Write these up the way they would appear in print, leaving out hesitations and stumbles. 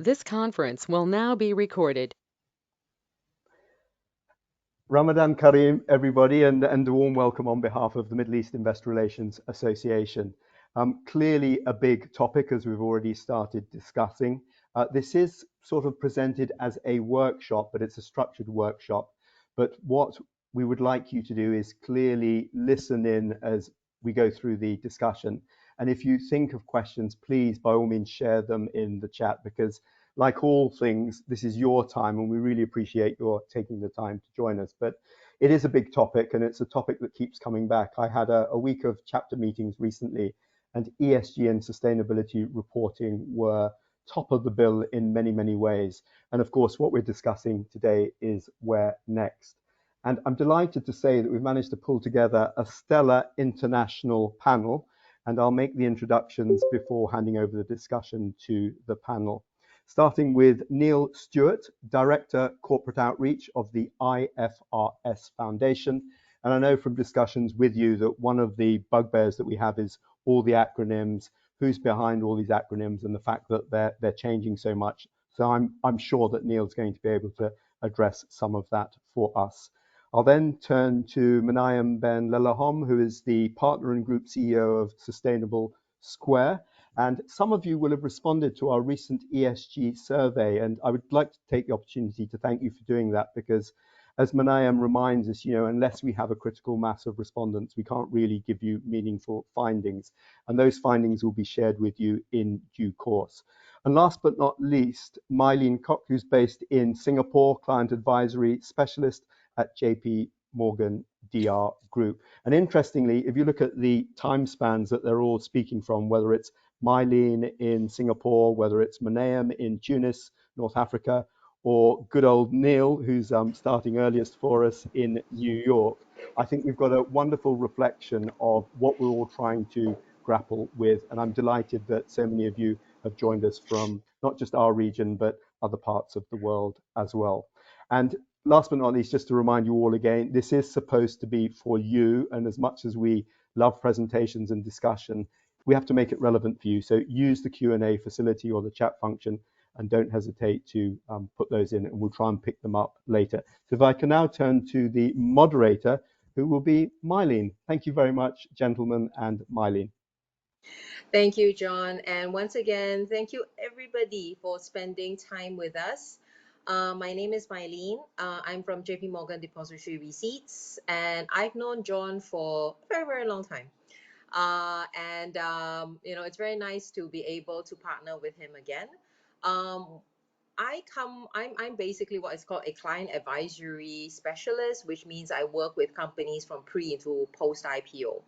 This conference will now be recorded. Ramadan Kareem, everybody, and a warm welcome on behalf of the Middle East Investor Relations Association. Clearly a big topic, as we've already started discussing. This is sort of presented as a workshop, but it's a structured workshop. But what we would like you to do is clearly listen in as we go through the discussion. And if you think of questions, please, by all means, share them in the chat, because like all things, this is your time, and we really appreciate your taking the time to join us. But it is a big topic, and it's a topic that keeps coming back. I had a week of chapter meetings recently, and ESG and sustainability reporting were top of the bill in many, many ways. And of course, what we're discussing today is where next. And I'm delighted to say that we've managed to pull together a stellar international panel, and I'll make the introductions before handing over the discussion to the panel. Starting with Neil Stewart, Director Corporate Outreach of the IFRS Foundation. And I know from discussions with you that one of the bugbears that we have is all the acronyms, who's behind all these acronyms, and the fact that they're changing so much. So I'm sure that Neil's going to be able to address some of that for us. I'll then turn to Manayam Ben Lelahom, who is the Partner and Group CEO of Sustainable Square. And some of you will have responded to our recent ESG survey, and I would like to take the opportunity to thank you for doing that, because as Manayam reminds us, unless we have a critical mass of respondents, we can't really give you meaningful findings, and those findings will be shared with you in due course. And last but not least, Mylene Koch, who's based in Singapore, client advisory specialist at JP Morgan DR Group. And interestingly, if you look at the time spans that they're all speaking from, whether it's Mylene in Singapore, whether it's Manayam in Tunis, North Africa, or good old Neil, who's starting earliest for us in New York, I think we've got a wonderful reflection of what we're all trying to grapple with. And I'm delighted that so many of you have joined us from not just our region, but other parts of the world as well. And last but not least, just to remind you all again, this is supposed to be for you. And as much as we love presentations and discussion, we have to make it relevant for you. So use the Q&A facility or the chat function, and don't hesitate to put those in, and we'll try and pick them up later. So if I can now turn to the moderator, who will be Mylene. Thank you very much, gentlemen, and Mylene. Thank you, John. And once again, thank you everybody for spending time with us. My name is Mylene. I'm from JP Morgan Depository Receipts, and I've known John for a very, very long time. It's very nice to be able to partner with him again. I'm basically what is called a client advisory specialist, which means I work with companies from pre to post IPO.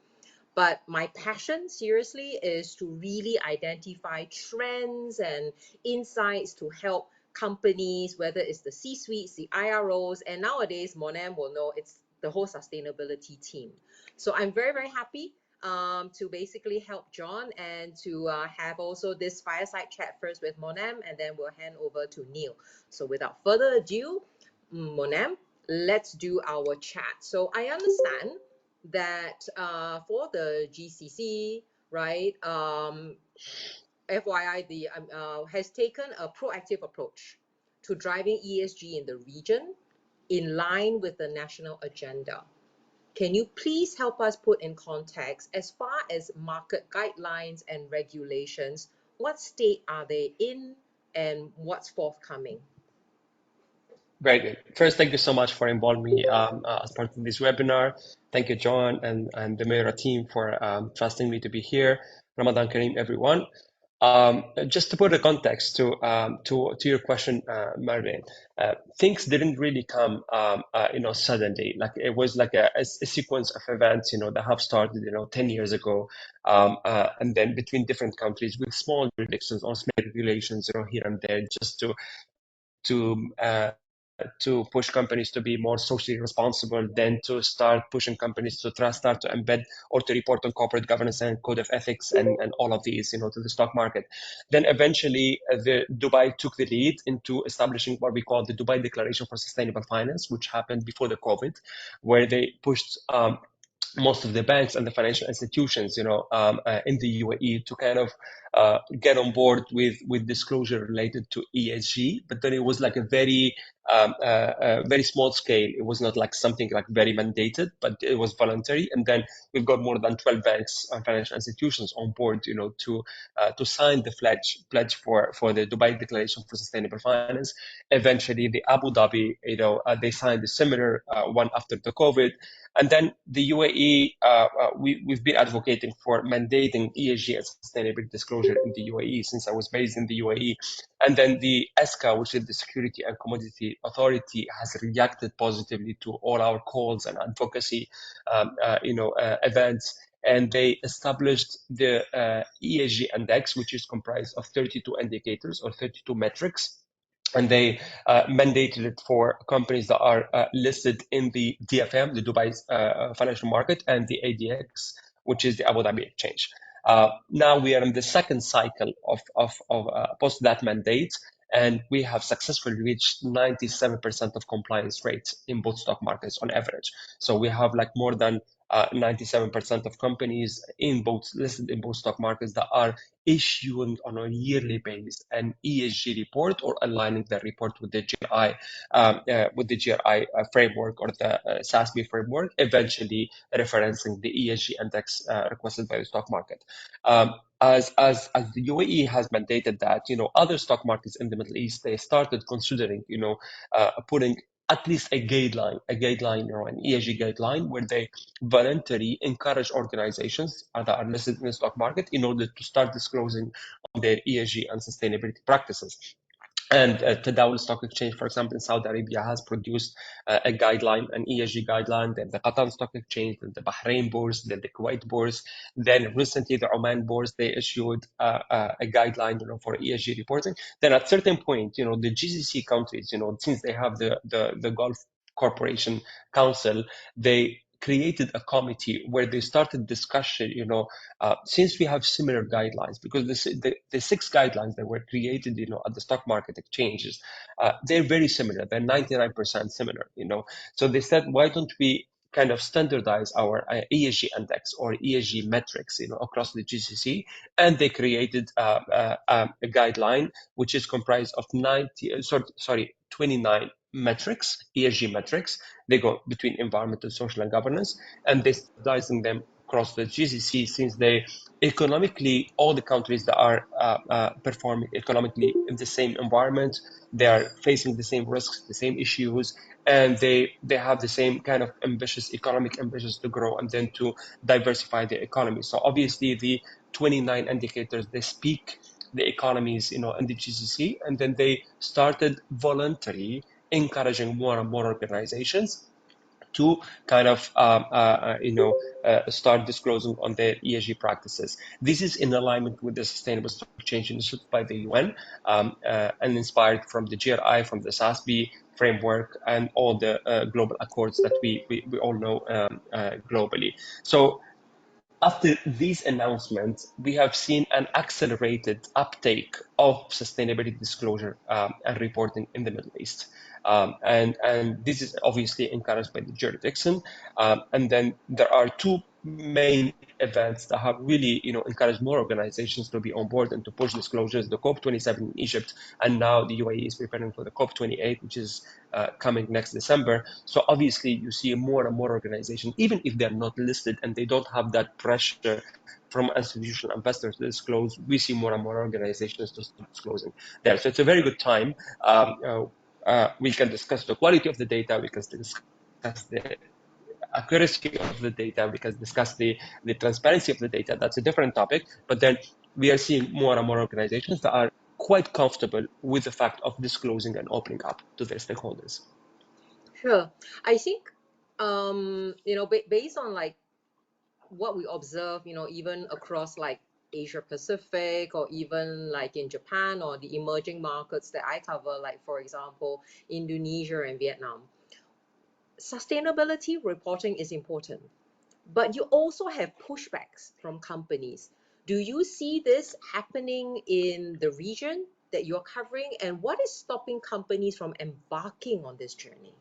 But my passion, seriously, is to really identify trends and insights to help companies, whether it's the C-suites, the IROs, and nowadays, Monem will know it's the whole sustainability team. So I'm very, very happy to basically help John and to have also this fireside chat first with Monem, and then we'll hand over to Neil. So without further ado, Monem, let's do our chat. So I understand that for the GCC, right, FYI, the has taken a proactive approach to driving ESG in the region in line with the national agenda. Can you please help us put in context, as far as market guidelines and regulations, what state are they in and what's forthcoming? Very good. First, thank you so much for involving me as part of this webinar. Thank you, John, and the MEIRA team for trusting me to be here. Ramadan Kareem, everyone. Just to put a context to your question, Marvin, things didn't really come, suddenly. Like it was like a sequence of events, that have started, 10 years ago, and then between different countries with small jurisdictions or small regulations, here and there, just to push companies to be more socially responsible, then to start pushing companies to start to embed or to report on corporate governance and code of ethics and all of these, to the stock market. Then eventually the Dubai took the lead into establishing what we call the Dubai Declaration for Sustainable Finance, which happened before the COVID, where they pushed most of the banks and the financial institutions, in the UAE to kind of get on board with disclosure related to ESG. But then it was like a very small scale. It was not like something like very mandated, but it was voluntary. And then we've got more than 12 banks and financial institutions on board, to sign the pledge for the Dubai Declaration for Sustainable Finance. Eventually, the Abu Dhabi, they signed a similar one after the COVID. And then the UAE, we've been advocating for mandating ESG and sustainability disclosure in the UAE since I was based in the UAE. And then the ESCA, which is the Security and Commodity Authority, has reacted positively to all our calls and advocacy, events. And they established the ESG index, which is comprised of 32 indicators or 32 metrics, and they mandated it for companies that are listed in the DFM, the Dubai financial market, and the ADX, which is the Abu Dhabi exchange. Now we are in the second cycle of post that mandate, and we have successfully reached 97% of compliance rate in both stock markets on average. So we have like more than 97% of companies listed in both stock markets that are issuing on a yearly basis an ESG report or aligning the report with the GRI framework or the SASB framework, eventually referencing the ESG index requested by the stock market. As the UAE has mandated that, other stock markets in the Middle East, they started considering, putting at least a guideline or an ESG guideline where they voluntarily encourage organizations that are listed in the stock market in order to start disclosing on their ESG and sustainability practices. And Tadawul Stock Exchange, for example, in Saudi Arabia, has produced a guideline, an ESG guideline. Then the Qatar Stock Exchange, then the Bahrain Bourse, then the Kuwait Bourse. Then recently, the Oman Bourse, they issued a guideline, for ESG reporting. Then at certain point, the GCC countries, since they have the Gulf Corporation Council, they created a committee where they started discussion, since we have similar guidelines, because the 6 guidelines that were created, at the stock market exchanges, they're very similar. They're 99% similar, So they said, why don't we kind of standardize our ESG index or ESG metrics, across the GCC? And they created a guideline which is comprised of 29 metrics, ESG metrics. They go between environmental, social, and governance, and they standardizing them across the GCC since they economically, all the countries that are performing economically in the same environment, they are facing the same risks, the same issues, and they have the same kind of economic ambitions to grow and then to diversify the economy. So obviously the 29 indicators, they speak the economies, in the GCC, and then they started voluntarily encouraging more and more organizations to kind of start disclosing on their ESG practices. This is in alignment with the Sustainable Stock Exchange Initiative by the UN, and inspired from the GRI, from the SASB framework, and all the global accords that we all know globally. So after these announcements, we have seen an accelerated uptake of sustainability disclosure and reporting in the Middle East. And this is obviously encouraged by the jurisdiction. And then there are 2 main events that have really, encouraged more organizations to be on board and to push disclosures: the COP27 in Egypt, and now the UAE is preparing for the COP28, which is coming next December. So obviously, you see more and more organizations, even if they're not listed and they don't have that pressure from institutional investors to disclose, we see more and more organizations to start disclosing there. So it's a very good time. We can discuss the quality of the data, we can discuss the accuracy of the data, we can discuss the transparency of the data. That's a different topic. But then we are seeing more and more organizations that are quite comfortable with the fact of disclosing and opening up to their stakeholders. Sure. I think, based on like what we observe, even across like Asia Pacific, or even like in Japan or the emerging markets that I cover, like for example, Indonesia and Vietnam, sustainability reporting is important, but you also have pushbacks from companies. Do you see this happening in the region that you're covering, and what is stopping companies from embarking on this journey?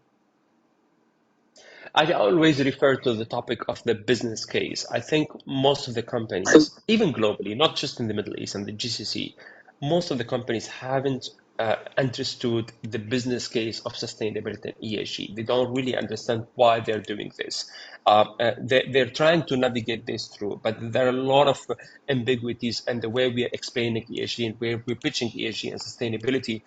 I always refer to the topic of the business case. I think most of the companies, even globally, not just in the Middle East and the GCC, most of the companies haven't understood the business case of sustainability and ESG. They don't really understand why they're doing this. They're trying to navigate this through, but there are a lot of ambiguities and the way we are explaining ESG and where we're pitching ESG and sustainability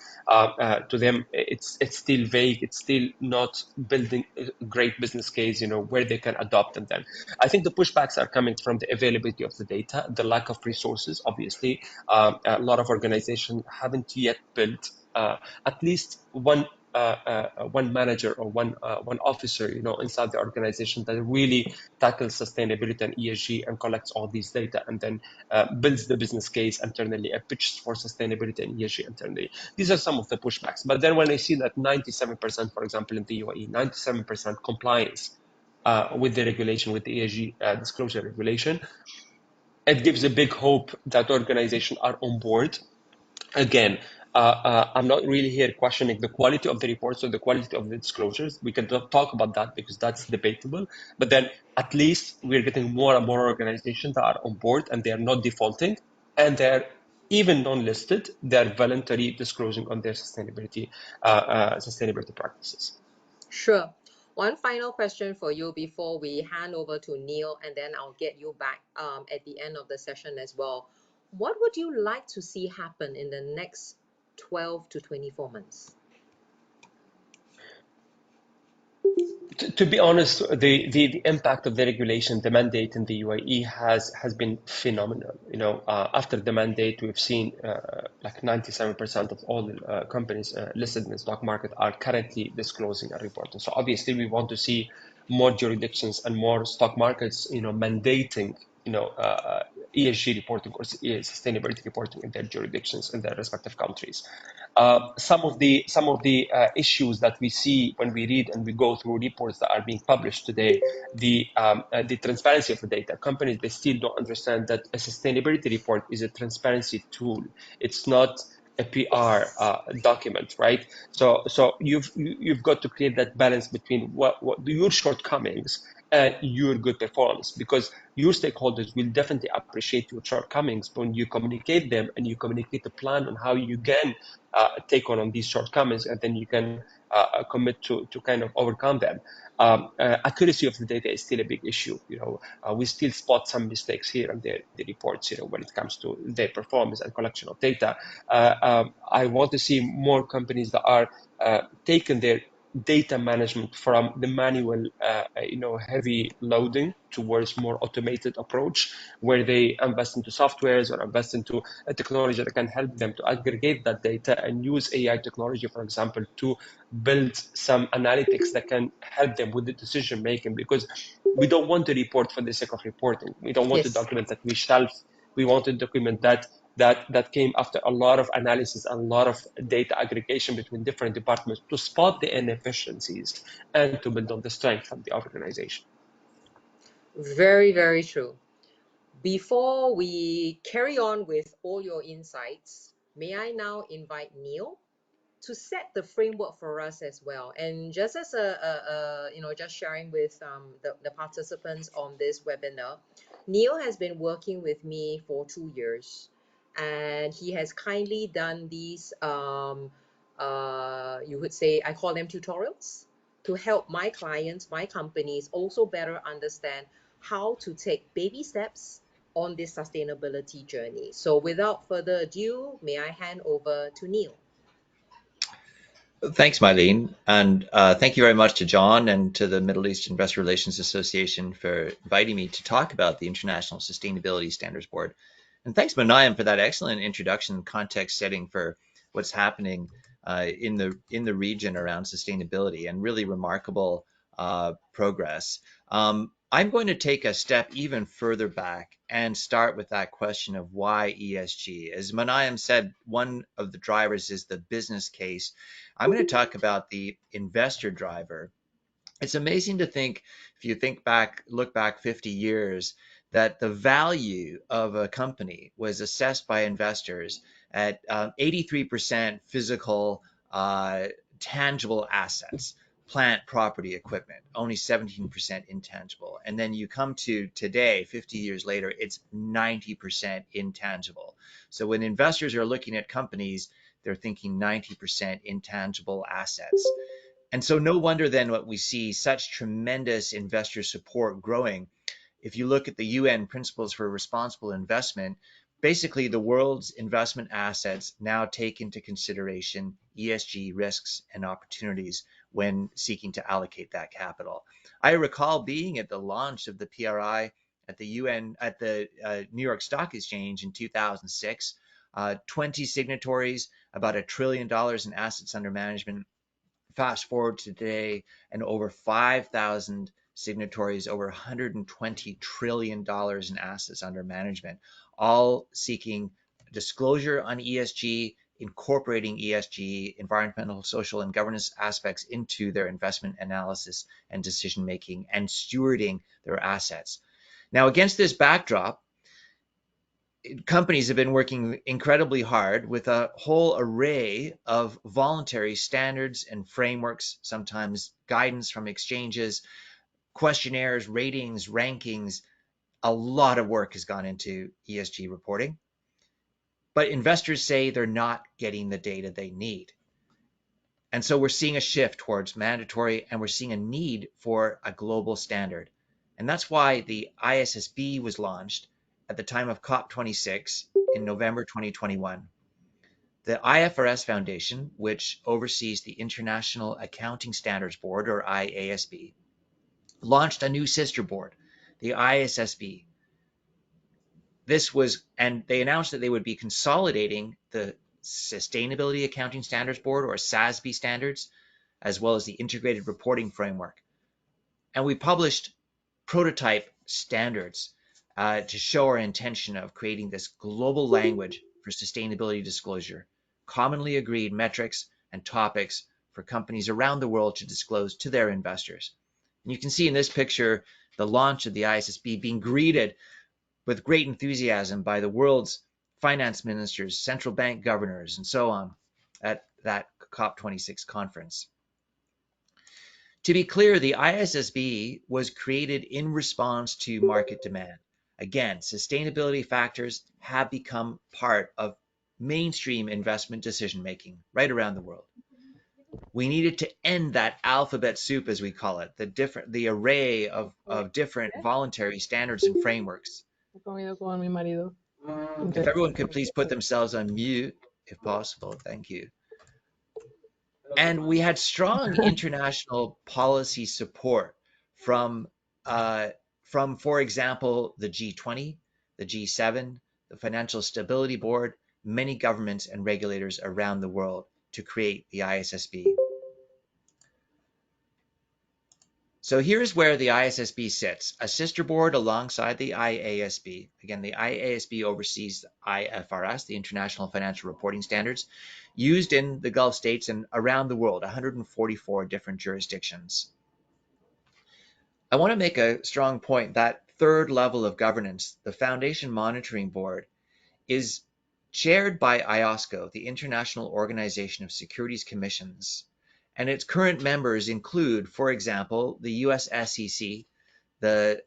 to them, it's still vague. It's still not building a great business case, where they can adopt them. Then I think the pushbacks are coming from the availability of the data, the lack of resources. Obviously, a lot of organizations haven't yet built at least one manager or one officer, inside the organization that really tackles sustainability and ESG and collects all these data and then builds the business case internally and pitches for sustainability and ESG internally. These are some of the pushbacks. But then when I see that 97%, for example, in the UAE, 97% compliance with the regulation, with the ESG disclosure regulation, it gives a big hope that organizations are on board. Again, I'm not really here questioning the quality of the reports or the quality of the disclosures. We can talk about that because that's debatable. But then at least we're getting more and more organizations that are on board and they are not defaulting and they're even non-listed, they're voluntarily disclosing on their sustainability practices. Sure. One final question for you before we hand over to Neil, and then I'll get you back at the end of the session as well. What would you like to see happen in the next 12 to 24 months? To be honest, the impact of the regulation, the mandate in the UAE has been phenomenal. After the mandate, we've seen like 97% of all companies listed in the stock market are currently disclosing and reporting. So obviously, we want to see more jurisdictions and more stock markets, mandating, ESG reporting or sustainability reporting in their jurisdictions in their respective countries. Some of the issues that we see when we read and we go through reports that are being published today, the transparency of the data. Companies, they still don't understand that a sustainability report is a transparency tool. It's not a PR document, right? So you've got to create that balance between what your shortcomings and your good performance, because your stakeholders will definitely appreciate your shortcomings when you communicate them and you communicate a plan on how you can take on these shortcomings, and then you can commit to kind of overcome them. Accuracy of the data is still a big issue. We still spot some mistakes here and there in the reports, when it comes to their performance and collection of data. I want to see more companies that are taking their data management from the manual, heavy loading towards more automated approach, where they invest into softwares or invest into a technology that can help them to aggregate that data and use AI technology, for example, to build some analytics that can help them with the decision making. Because we don't want to report for the sake of reporting. We don't want a Yes. document that we shelf. We want a document that came after a lot of analysis and a lot of data aggregation between different departments to spot the inefficiencies and to build on the strength of the organization. Very, very true. Before we carry on with all your insights, may I now invite Neil to set the framework for us as well. And just as just sharing with the participants on this webinar, Neil has been working with me for 2 years, and he has kindly done these, you would say, I call them tutorials, to help my clients, my companies also better understand how to take baby steps on this sustainability journey. So without further ado, may I hand over to Neil. Thanks, Mylene. And thank you very much to John and to the Middle East Investor Relations Association for inviting me to talk about the International Sustainability Standards Board. And thanks, Manayam, for that excellent introduction and context setting for what's happening in the region around sustainability, and really remarkable progress. I'm going to take a step even further back and start with that question of why ESG. As Manayam said, one of the drivers is the business case. I'm going to talk about the investor driver. It's amazing to think, if you look back 50 years, that the value of a company was assessed by investors at 83% physical, tangible assets, plant, property, equipment, only 17% intangible. And then you come to today, 50 years later, it's 90% intangible. So when investors are looking at companies, they're thinking 90% intangible assets. And so no wonder then what we see such tremendous investor support growing. If you look at the UN Principles for Responsible Investment, basically the world's investment assets now take into consideration ESG risks and opportunities when seeking to allocate that capital. I recall being at the launch of the PRI at the UN, at the New York Stock Exchange in 2006, 20 signatories, about $1 trillion in assets under management. Fast forward to today, and over 5,000 signatories, over $120 trillion in assets under management, all seeking disclosure on ESG, incorporating ESG, environmental, social, and governance aspects into their investment analysis and decision making, and stewarding their assets. Now, against this backdrop, companies have been working incredibly hard with a whole array of voluntary standards and frameworks, sometimes guidance from exchanges, questionnaires, ratings, rankings. A lot of work has gone into ESG reporting, but investors say they're not getting the data they need. And so we're seeing a shift towards mandatory, and we're seeing a need for a global standard. And that's why the ISSB was launched at the time of COP26 in November 2021. The IFRS Foundation, which oversees the International Accounting Standards Board, or IASB, launched a new sister board, the ISSB. And they announced that they would be consolidating the Sustainability Accounting Standards Board, or SASB standards, as well as the Integrated Reporting Framework. And we published prototype standards to show our intention of creating this global language for sustainability disclosure, commonly agreed metrics and topics for companies around the world to disclose to their investors. And you can see in this picture the launch of the ISSB being greeted with great enthusiasm by the world's finance ministers, central bank governors, and so on at that COP26 conference. To be clear, the ISSB was created in response to market demand. Again, sustainability factors have become part of mainstream investment decision-making right around the world. We needed to end that alphabet soup, as we call it, the array of different voluntary standards and frameworks. If everyone could please put themselves on mute, if possible, thank you. And we had strong international policy support from, for example, the G20, the G7, the Financial Stability Board, many governments and regulators around the world to create the ISSB. So here's where the ISSB sits, a sister board alongside the IASB. Again, the IASB oversees IFRS, the International Financial Reporting Standards, used in the Gulf states and around the world, 144 different jurisdictions. I want to make a strong point. That third level of governance, the Foundation Monitoring Board, is chaired by IOSCO, the International Organization of Securities Commissions. And its current members include, for example, the US SEC, the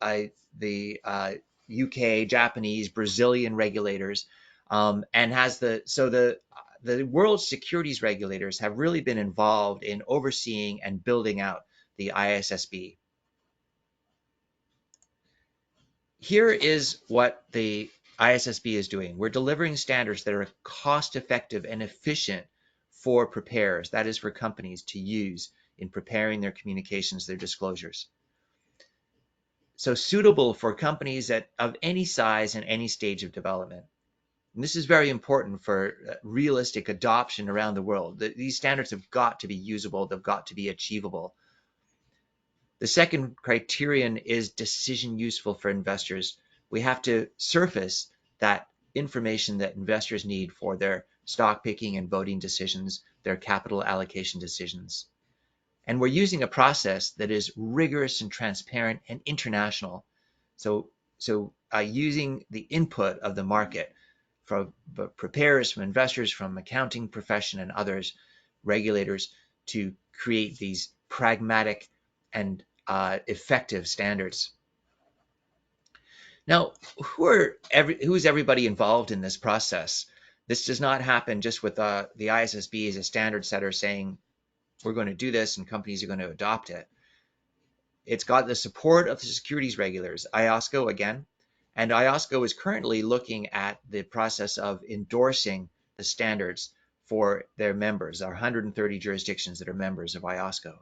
UK, Japanese, Brazilian regulators, and the world securities regulators have really been involved in overseeing and building out the ISSB. Here is what the ISSB is doing. We're delivering standards that are cost-effective and efficient for preparers, that is for companies to use in preparing their communications, their disclosures. So suitable for companies of any size and any stage of development. And this is very important for realistic adoption around the world. These standards have got to be usable, they've got to be achievable. The second criterion is decision useful for investors. We have to surface that information that investors need for their stock picking and voting decisions, their capital allocation decisions. And we're using a process that is rigorous and transparent and international. So using the input of the market from preparers, from investors, from accounting profession and others, regulators, to create these pragmatic, and effective standards. Now, who's everybody involved in this process? This does not happen just with the ISSB as a standard setter saying, we're going to do this and companies are going to adopt it. It's got the support of the securities regulators, IOSCO again, and IOSCO is currently looking at the process of endorsing the standards for their members, our 130 jurisdictions that are members of IOSCO.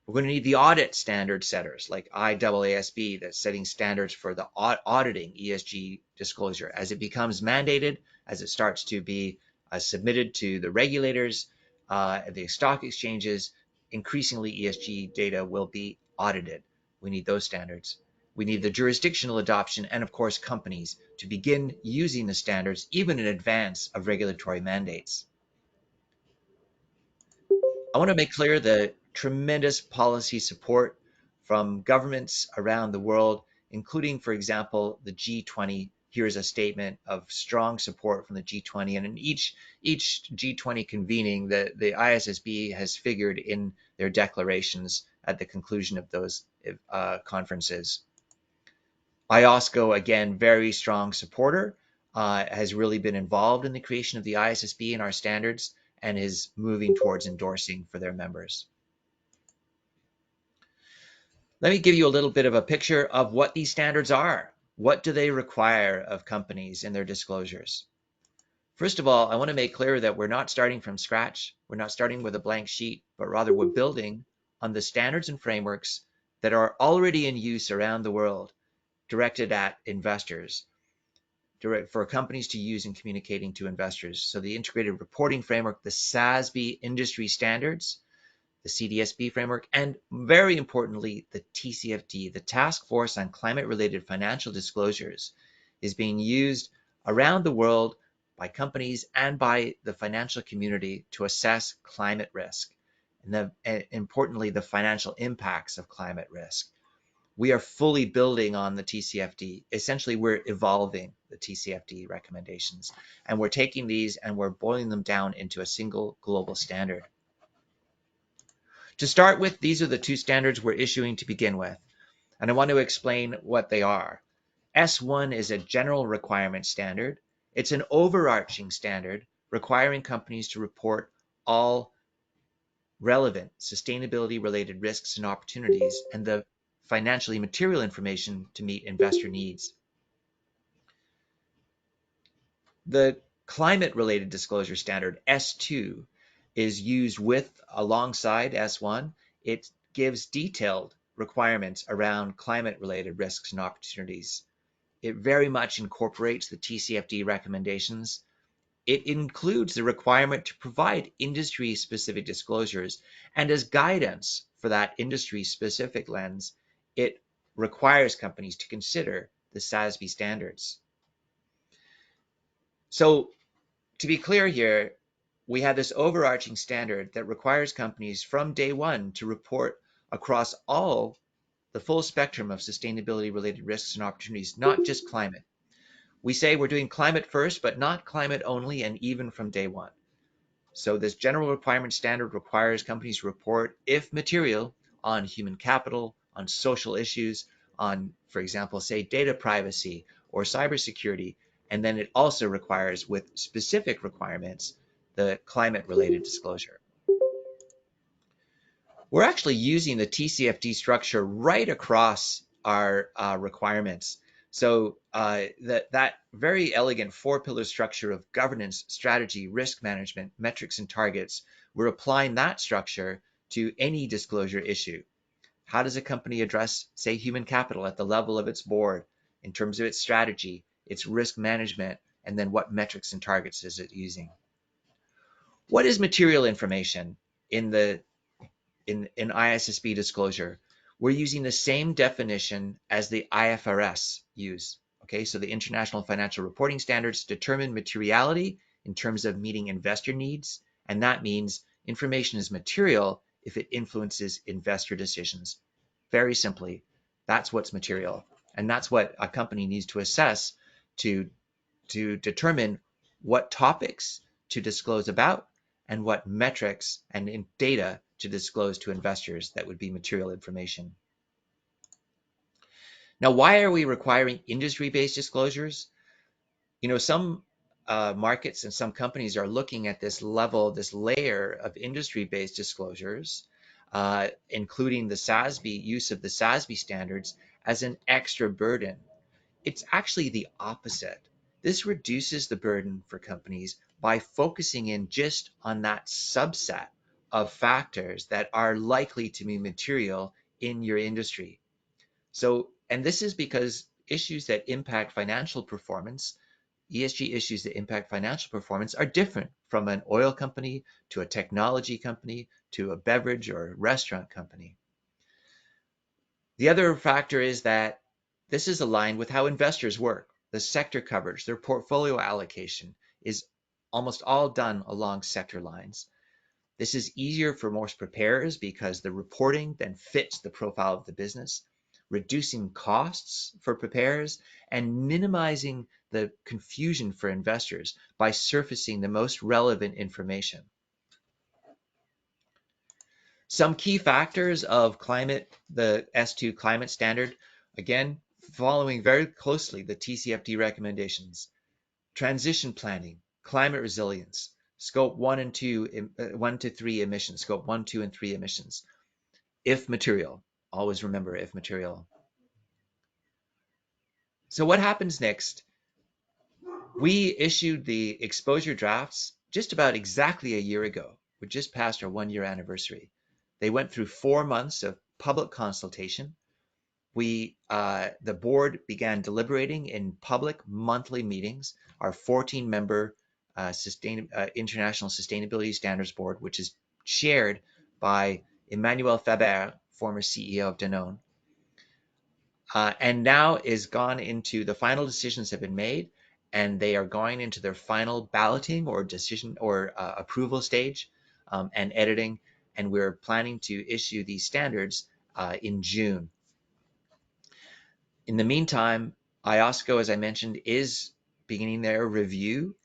We're going to need the audit standard setters like IAASB that's setting standards for the auditing ESG disclosure. As it becomes mandated, as it starts to be submitted to the regulators, the stock exchanges, increasingly ESG data will be audited. We need those standards. We need the jurisdictional adoption and, of course, companies to begin using the standards even in advance of regulatory mandates. I want to make clear the tremendous policy support from governments around the world, including, for example, the G20. Here's a statement of strong support from the G20. And in each G20 convening, the ISSB has figured in their declarations at the conclusion of those conferences. IOSCO, again, very strong supporter, has really been involved in the creation of the ISSB and our standards, and is moving towards endorsing for their members. Let me give you a little bit of a picture of what these standards are. What do they require of companies in their disclosures? First of all, I want to make clear that we're not starting from scratch. We're not starting with a blank sheet, but rather we're building on the standards and frameworks that are already in use around the world, directed at investors, for companies to use in communicating to investors. So the integrated reporting framework, the SASB industry standards, the CDSB framework, and very importantly, the TCFD, the Task Force on Climate-Related Financial Disclosures, is being used around the world by companies and by the financial community to assess climate risk, and importantly, the financial impacts of climate risk. We are fully building on the TCFD. Essentially, we're evolving the TCFD recommendations, and we're taking these and we're boiling them down into a single global standard. To start with, these are the two standards we're issuing to begin with, and I want to explain what they are. S1 is a general requirement standard. It's an overarching standard requiring companies to report all relevant sustainability-related risks and opportunities and the financially material information to meet investor needs. The climate-related disclosure standard, S2, is used alongside S1. It gives detailed requirements around climate-related risks and opportunities. It very much incorporates the TCFD recommendations. It includes the requirement to provide industry-specific disclosures, and as guidance for that industry-specific lens, it requires companies to consider the SASB standards. So to be clear here, we have this overarching standard that requires companies from day one to report across the full spectrum of sustainability-related risks and opportunities, not just climate. We say we're doing climate first, but not climate only, and even from day one. So this general requirement standard requires companies to report, if material, on human capital, on social issues, on, for example, say data privacy or cybersecurity, and then it also requires, with specific requirements, the climate-related disclosure. We're actually using the TCFD structure right across our requirements. So that very elegant four-pillar structure of governance, strategy, risk management, metrics, and targets, we're applying that structure to any disclosure issue. How does a company address, say, human capital at the level of its board in terms of its strategy, its risk management, and then what metrics and targets is it using? What is material information in ISSB disclosure? We're using the same definition as the IFRS use. Okay, so the International Financial Reporting Standards determine materiality in terms of meeting investor needs, and that means information is material if it influences investor decisions. Very simply, that's what's material, and that's what a company needs to assess to determine what topics to disclose about and what metrics and data to disclose to investors that would be material information. Now, why are we requiring industry-based disclosures? Some markets and some companies are looking at this level, this layer of industry-based disclosures, including the SASB, use of the SASB standards, as an extra burden. It's actually the opposite. This reduces the burden for companies by focusing in just on that subset of factors that are likely to be material in your industry. So, and this is because issues that impact financial performance, ESG issues that impact financial performance, are different from an oil company to a technology company to a beverage or restaurant company. The other factor is that this is aligned with how investors work. The sector coverage, their portfolio allocation is almost all done along sector lines. This is easier for most preparers because the reporting then fits the profile of the business, reducing costs for preparers and minimizing the confusion for investors by surfacing the most relevant information. Some key factors of climate, the S2 climate standard, again, following very closely the TCFD recommendations. Transition planning, climate resilience, scope 1 to 3 emissions, scope 1, 2, and 3 emissions. If material, always remember if material. So what happens next? We issued the exposure drafts just about exactly a year ago. We just passed our 1-year anniversary. They went through 4 months of public consultation. The board began deliberating in public monthly meetings. Our 14-member International Sustainability Standards Board, which is chaired by Emmanuel Faber, former CEO of Danone, and now is gone into the final decisions have been made, and they are going into their final balloting or decision or approval stage and editing, and we're planning to issue these standards in June. In the meantime, IOSCO, as I mentioned, is beginning their review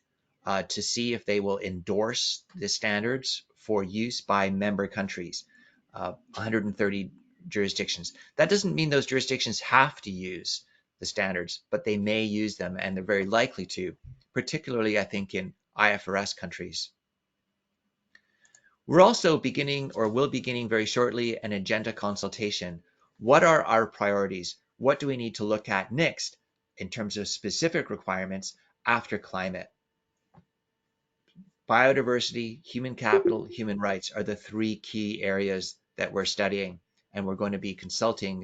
to see if they will endorse the standards for use by member countries, 130 jurisdictions. That doesn't mean those jurisdictions have to use the standards, but they may use them, and they're very likely to, particularly, I think, in IFRS countries. We're also beginning, or will be beginning very shortly, an agenda consultation. What are our priorities? What do we need to look at next in terms of specific requirements after climate? Biodiversity, human capital, human rights are the 3 key areas that we're studying, and we're going to be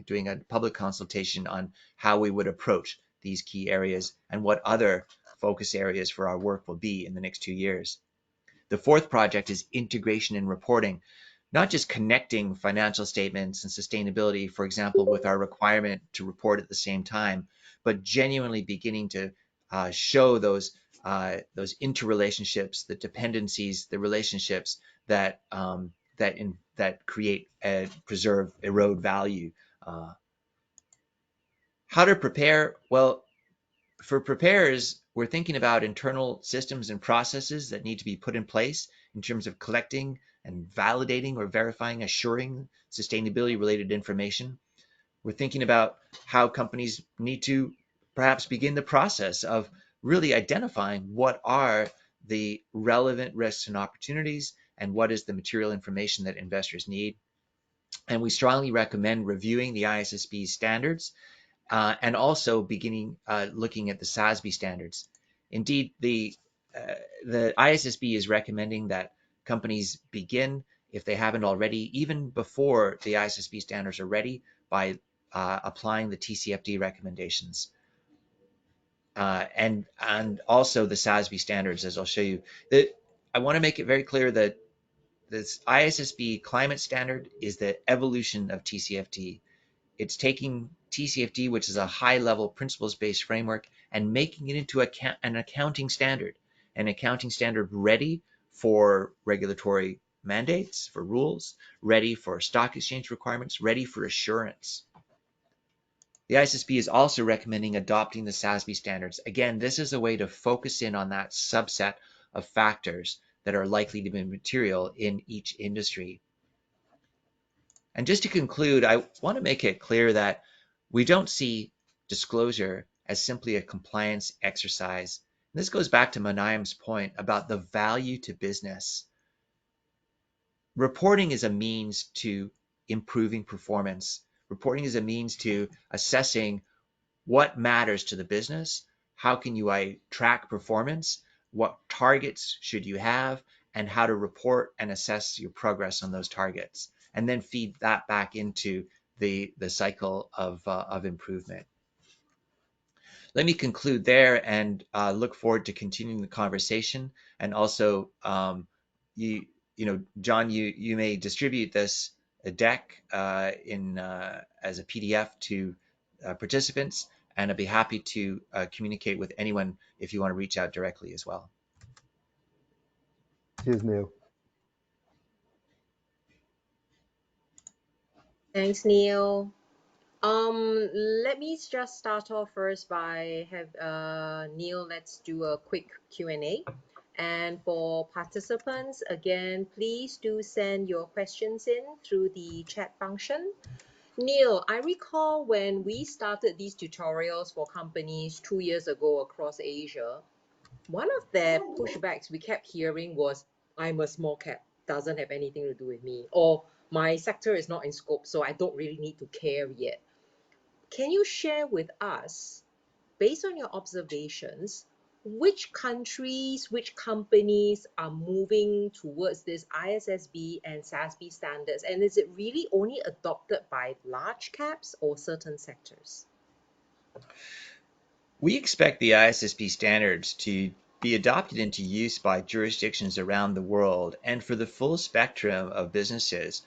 doing a public consultation on how we would approach these key areas and what other focus areas for our work will be in the next 2 years. The 4th project is integration and reporting, not just connecting financial statements and sustainability, for example, with our requirement to report at the same time, but genuinely beginning to show those interrelationships, the dependencies, the relationships that create and preserve, erode value. How to prepare? Well, for preparers, we're thinking about internal systems and processes that need to be put in place in terms of collecting and validating or verifying, assuring sustainability related information. We're thinking about how companies need to perhaps begin the process of really identifying what are the relevant risks and opportunities and what is the material information that investors need. And we strongly recommend reviewing the ISSB standards and also beginning looking at the SASB standards. Indeed, the ISSB is recommending that companies begin, if they haven't already, even before the ISSB standards are ready, by applying the TCFD recommendations. And also the SASB standards, as I'll show you. I want to make it very clear that this ISSB climate standard is the evolution of TCFD. It's taking TCFD, which is a high-level principles-based framework, and making it into an accounting standard ready for regulatory mandates, for rules, ready for stock exchange requirements, ready for assurance. The ISSB is also recommending adopting the SASB standards. Again, this is a way to focus in on that subset of factors that are likely to be material in each industry. And just to conclude, I want to make it clear that we don't see disclosure as simply a compliance exercise. And this goes back to Manayam's point about the value to business. Reporting is a means to improving performance. Reporting is a means to assessing what matters to the business, how can you track performance, what targets should you have, and how to report and assess your progress on those targets, and then feed that back into the cycle of improvement. Let me conclude there and look forward to continuing the conversation. And also, you know, John, you may distribute this deck as a PDF to participants, and I'd be happy to communicate with anyone if you want to reach out directly as well. Cheers, Neil. Thanks, Neil. Let me just start off first by Neil, let's do a quick Q&A. And for participants, again, please do send your questions in through the chat function. Neil, I recall when we started these tutorials for companies 2 years ago across Asia, one of the pushbacks we kept hearing was, I'm a small cap, doesn't have anything to do with me, or my sector is not in scope, so I don't really need to care yet. Can you share with us, based on your observations, which countries, which companies are moving towards this ISSB and SASB standards? And is it really only adopted by large caps or certain sectors? We expect the ISSB standards to be adopted into use by jurisdictions around the world and for the full spectrum of businesses.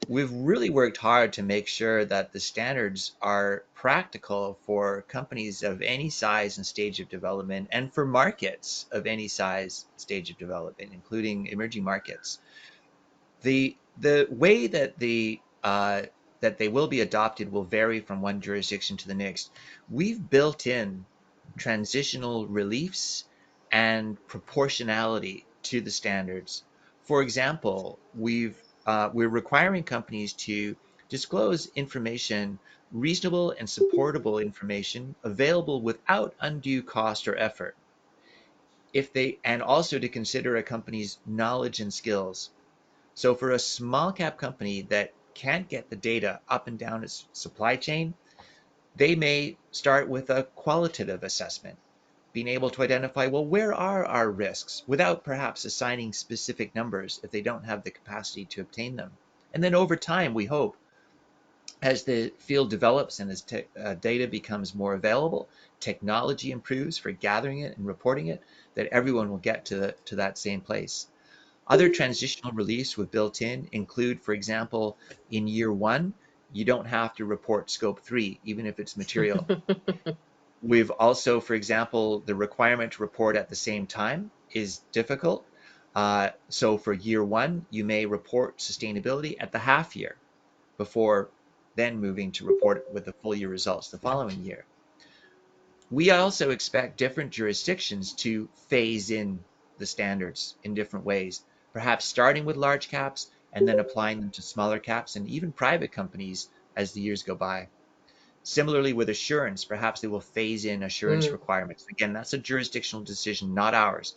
We've really worked hard to make sure that the standards are practical for companies of any size and stage of development and for markets of any size, stage of development, including emerging markets. The way that that they will be adopted will vary from one jurisdiction to the next. We've built in transitional reliefs and proportionality to the standards. For example, we're requiring companies to disclose information, reasonable and supportable information available without undue cost or effort. And also to consider a company's knowledge and skills. So for a small cap company that can't get the data up and down its supply chain, they may start with a qualitative assessment, being able to identify, well, where are our risks without perhaps assigning specific numbers if they don't have the capacity to obtain them. And then over time, we hope, as the field develops and as data becomes more available, technology improves for gathering it and reporting it, that everyone will get to that same place. Other transitional reliefs we've built in include, for example, in year 1, you don't have to report scope 3, even if it's material. We've also, for example, the requirement to report at the same time is difficult. So for year 1, you may report sustainability at the half year before then moving to report with the full year results the following year. We also expect different jurisdictions to phase in the standards in different ways, perhaps starting with large caps and then applying them to smaller caps and even private companies as the years go by. Similarly with assurance, perhaps they will phase in assurance requirements. Again, that's a jurisdictional decision, not ours.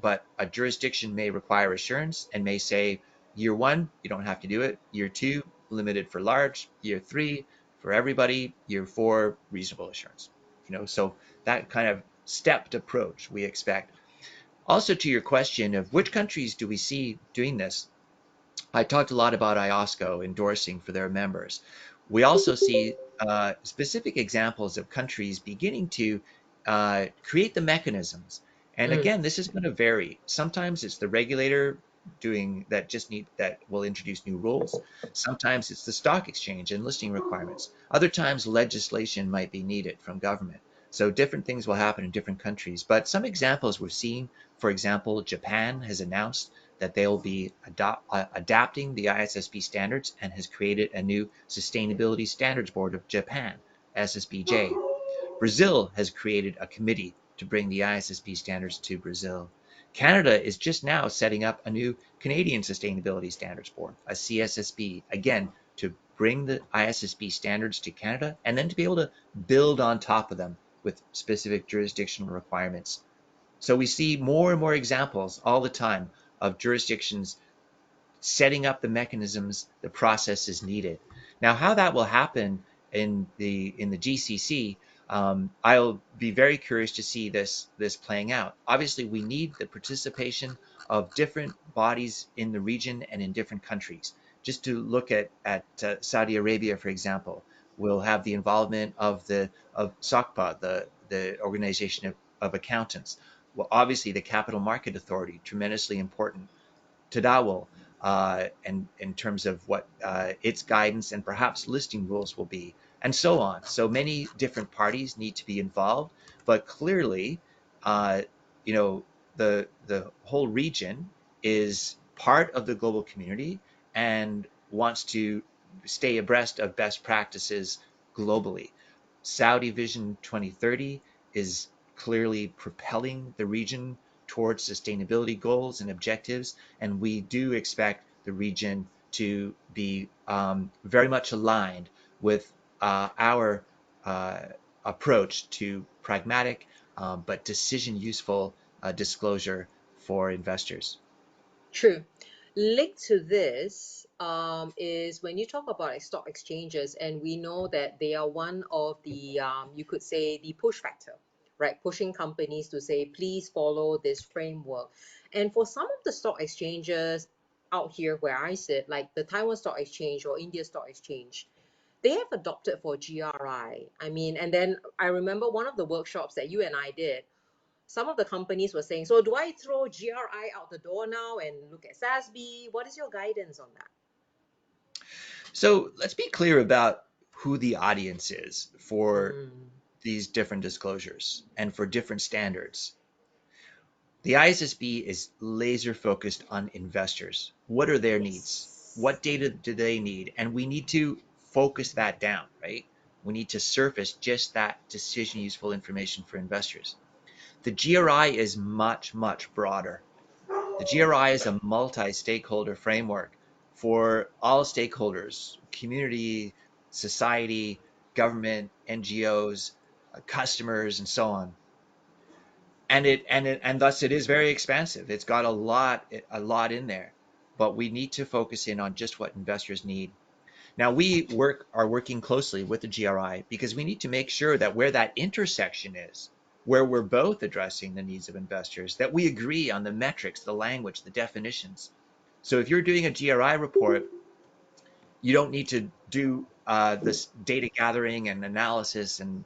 But a jurisdiction may require assurance and may say, year 1, you don't have to do it. Year 2, limited for large. Year 3, for everybody. Year 4, reasonable assurance. So that kind of stepped approach we expect. Also to your question of which countries do we see doing this, I talked a lot about IOSCO endorsing for their members. We also see specific examples of countries beginning to create the mechanisms. And again, this is going to vary. Sometimes it's the regulator that will introduce new rules. Sometimes it's the stock exchange and listing requirements. Other times legislation might be needed from government. So different things will happen in different countries. But some examples we've seen, for example, Japan has announced that they will be adapting the ISSB standards and has created a new Sustainability Standards Board of Japan, SSBJ. Brazil has created a committee to bring the ISSB standards to Brazil. Canada is just now setting up a new Canadian Sustainability Standards Board, a CSSB, again, to bring the ISSB standards to Canada and then to be able to build on top of them with specific jurisdictional requirements. So we see more and more examples all the time of jurisdictions setting up the mechanisms, the processes needed. Now, how that will happen in the GCC, I'll be very curious to see this playing out. Obviously, we need the participation of different bodies in the region and in different countries. Just to look at Saudi Arabia, for example, we'll have the involvement of SOCPA, the Organization of Accountants. Well, obviously, the Capital Market Authority, tremendously important. Tadawul, and in terms of what its guidance and perhaps listing rules will be, and so on. So many different parties need to be involved, but clearly, uh, you know, the whole region is part of the global community and wants to stay abreast of best practices globally. Saudi Vision 2030 is clearly propelling the region towards sustainability goals and objectives, and we do expect the region to be very much aligned with our approach to pragmatic but decision useful disclosure for investors. True. Linked to this is when you talk about like stock exchanges, and we know that they are one of the, you could say, the push factor, right? Pushing companies to say, please follow this framework. And for some of the stock exchanges out here where I sit, like the Taiwan Stock Exchange or India Stock Exchange, they have adopted for GRI. I mean, and then I remember one of the workshops that you and I did, some of the companies were saying, so do I throw GRI out the door now and look at SASB? What is your guidance on that? So let's be clear about who the audience is for Mm, these different disclosures and for different standards. The ISSB is laser focused on investors. What are their needs? yes. What data do they need? And we need to focus that down, right? We need to surface just that decision useful information for investors. The GRI is much, much broader. The GRI is a multi-stakeholder framework for all stakeholders, community, society, government, NGOs, customers, and so on. And thus it is very expansive. It's got a lot in there, but we need to focus in on just what investors need. Now we are working closely with the GRI because we need to make sure that where that intersection is, where we're both addressing the needs of investors, that we agree on the metrics, the language, the definitions. So if you're doing a GRI report, you don't need to do this data gathering and analysis and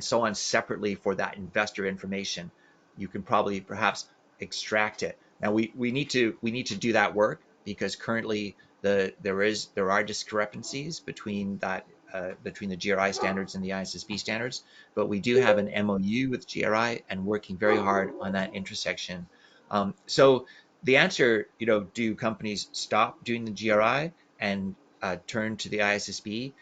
so on separately for that investor information. You can probably perhaps extract it. Now we need to do that work because currently there are discrepancies between the GRI standards and the ISSB standards, but we do have an MOU with GRI and working very hard on that intersection. So the answer, do companies stop doing the GRI and turn to the ISSB?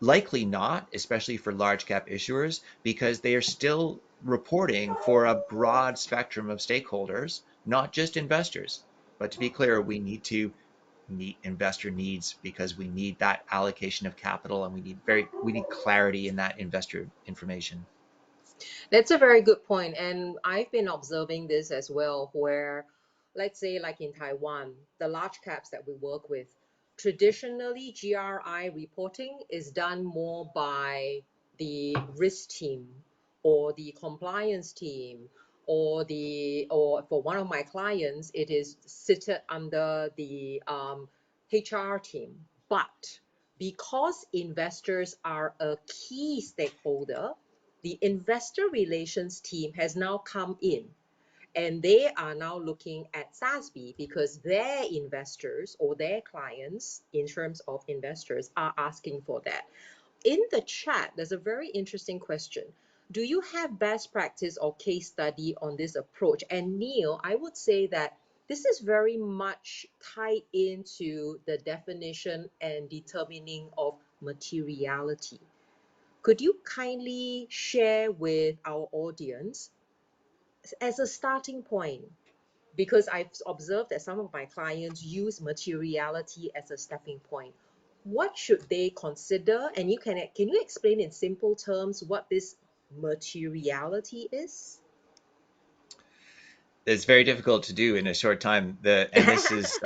Likely not, especially for large cap issuers, because they are still reporting for a broad spectrum of stakeholders, not just investors. But to be clear, we need to meet investor needs because we need that allocation of capital and we need clarity in that investor information. That's a very good point. And I've been observing this as well, where, let's say, like in Taiwan, the large caps that we work with, traditionally GRI reporting is done more by the risk team or the compliance team or for one of my clients, it is seated under the HR team. But because investors are a key stakeholder, the investor relations team has now come in and they are now looking at SASB because their investors or their clients, in terms of investors, are asking for that. In the chat, there's a very interesting question. Do you have best practice or case study on this approach? And Neil, I would say that this is very much tied into the definition and determining of materiality. Could you kindly share with our audience as a starting point, because I've observed that some of my clients use materiality as a stepping point. What should they consider? And can you explain in simple terms what this materiality is? It's very difficult to do in a short time. This is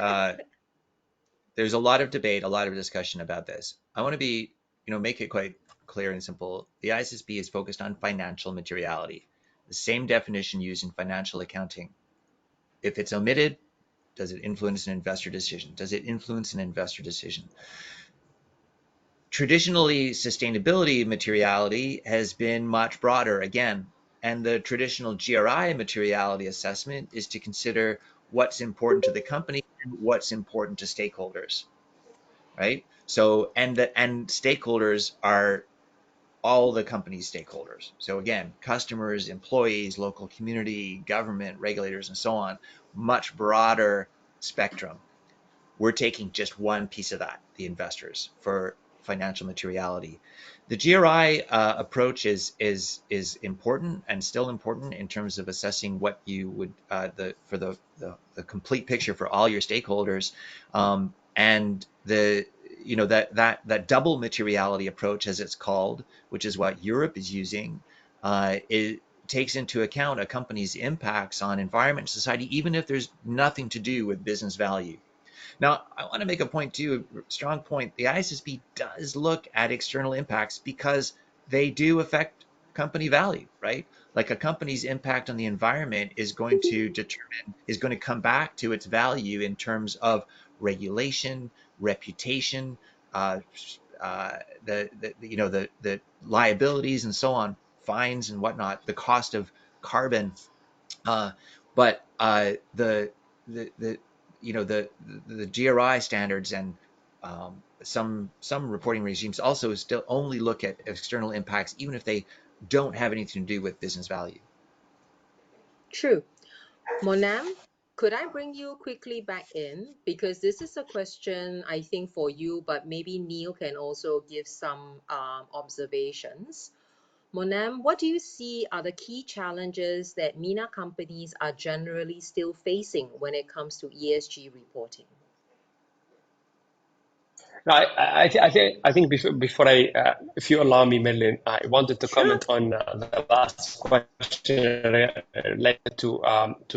there's a lot of debate, a lot of discussion about this. I want to be, make it quite clear and simple. The ISSB is focused on financial materiality, the same definition used in financial accounting. If it's omitted, does it influence an investor decision? Does it influence an investor decision? Traditionally, sustainability materiality has been much broader again, and the traditional GRI materiality assessment is to consider what's important to the company and what's important to stakeholders, right? So, and stakeholders are all the company's stakeholders. So again, customers, employees, local community, government, regulators, and so on, much broader spectrum. We're taking just one piece of that, the investors, for financial materiality. The GRI approach is important and still important in terms of assessing what you would for the complete picture for all your stakeholders, and that double materiality approach, as it's called, which is what Europe is using, it takes into account a company's impacts on environment and society, even if there's nothing to do with business value. Now, I want to make a point too, a strong point. The ISSB does look at external impacts because they do affect company value, right? Like a company's impact on the environment is going to come back to its value in terms of regulation, reputation, the liabilities and so on, fines and whatnot, the cost of carbon. But the the GRI standards and some reporting regimes also still only look at external impacts, even if they don't have anything to do with business value. True. Monam, could I bring you quickly back in? Because this is a question, I think, for you, but maybe Neil can also give some observations. Monam, what do you see are the key challenges that MENA companies are generally still facing when it comes to ESG reporting? No, I think before if you allow me, Merlin, I wanted to Sure. comment on the last question related to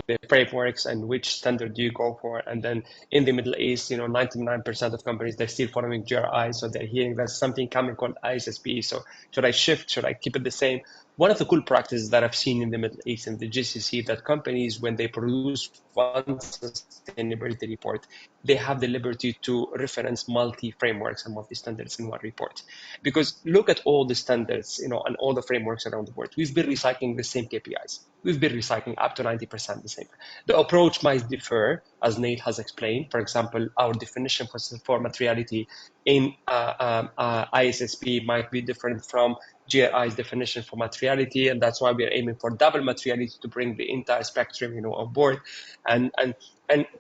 the frameworks and which standard do you go for. And then in the Middle East, 99% of companies, they're still following GRI, so they're hearing there's something coming called ISSB. So should I shift? Should I keep it the same? One of the cool practices that I've seen in the Middle East and the GCC, that companies, when they produce one sustainability report, they have the liberty to reference multi-frameworks and multi-standards in one report. Because look at all the standards, and all the frameworks around the world. We've been recycling the same KPIs. We've been recycling up to 90% the same. The approach might differ, as Nate has explained. For example, our definition for materiality in ISSB might be different from GRI's definition for materiality, and that's why we're aiming for double materiality to bring the entire spectrum, on board. And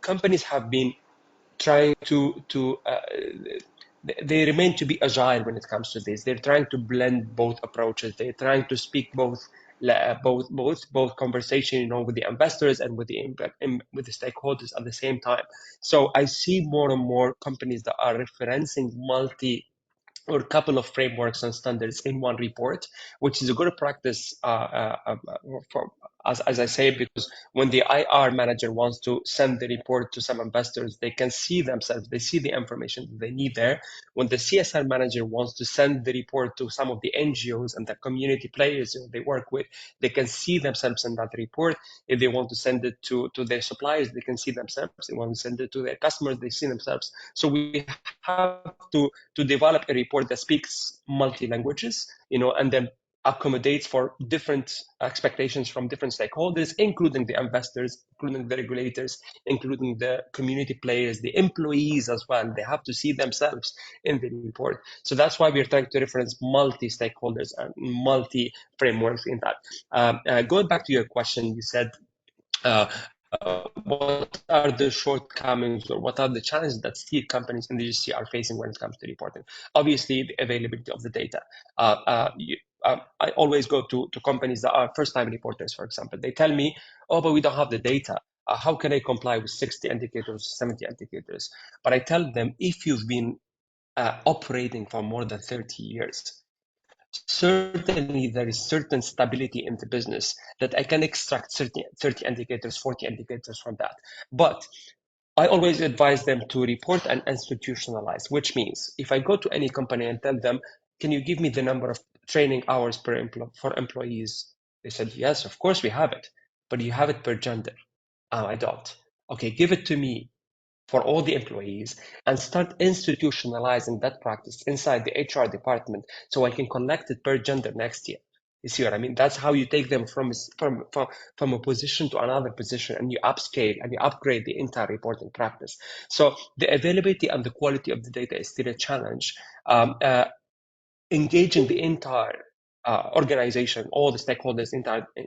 companies have been trying they remain to be agile when it comes to this. They're trying to blend both approaches. They're trying to speak both conversation, with the investors and with the stakeholders at the same time. So I see more and more companies that are referencing multi or a couple of frameworks and standards in one report, which is a good practice, for, as I say, because when the IR manager wants to send the report to some investors, they can see themselves, they see the information that they need there. When the CSR manager wants to send the report to some of the NGOs and the community players they work with, they can see themselves in that report. If they want to send it to their suppliers, they can see themselves. If they want to send it to their customers, they see themselves. So we have to develop a report that speaks multi languages, and then accommodates for different expectations from different stakeholders, including the investors, including the regulators, including the community players, the employees as well. They have to see themselves in the report. So that's why we're trying to reference multi stakeholders and multi frameworks in that. Going back to your question, you said, what are the shortcomings or what are the challenges that steel companies in the GCC are facing when it comes to reporting? Obviously, the availability of the data. I always go to companies that are first-time reporters, for example. They tell me, oh, but we don't have the data. how can I comply with 60 indicators, 70 indicators? But I tell them, if you've been operating for more than 30 years, certainly there is certain stability in the business that I can extract 30 indicators, 40 indicators from that. But I always advise them to report and institutionalize, which means if I go to any company and tell them, can you give me the number of training hours for employees? They said, yes, of course we have it, but you have it per gender. I don't. Okay, give it to me for all the employees and start institutionalizing that practice inside the HR department so I can collect it per gender next year. You see what I mean? That's how you take them from a position to another position, and you upscale and you upgrade the entire reporting practice. So the availability and the quality of the data is still a challenge. Engaging the entire organization, all the stakeholders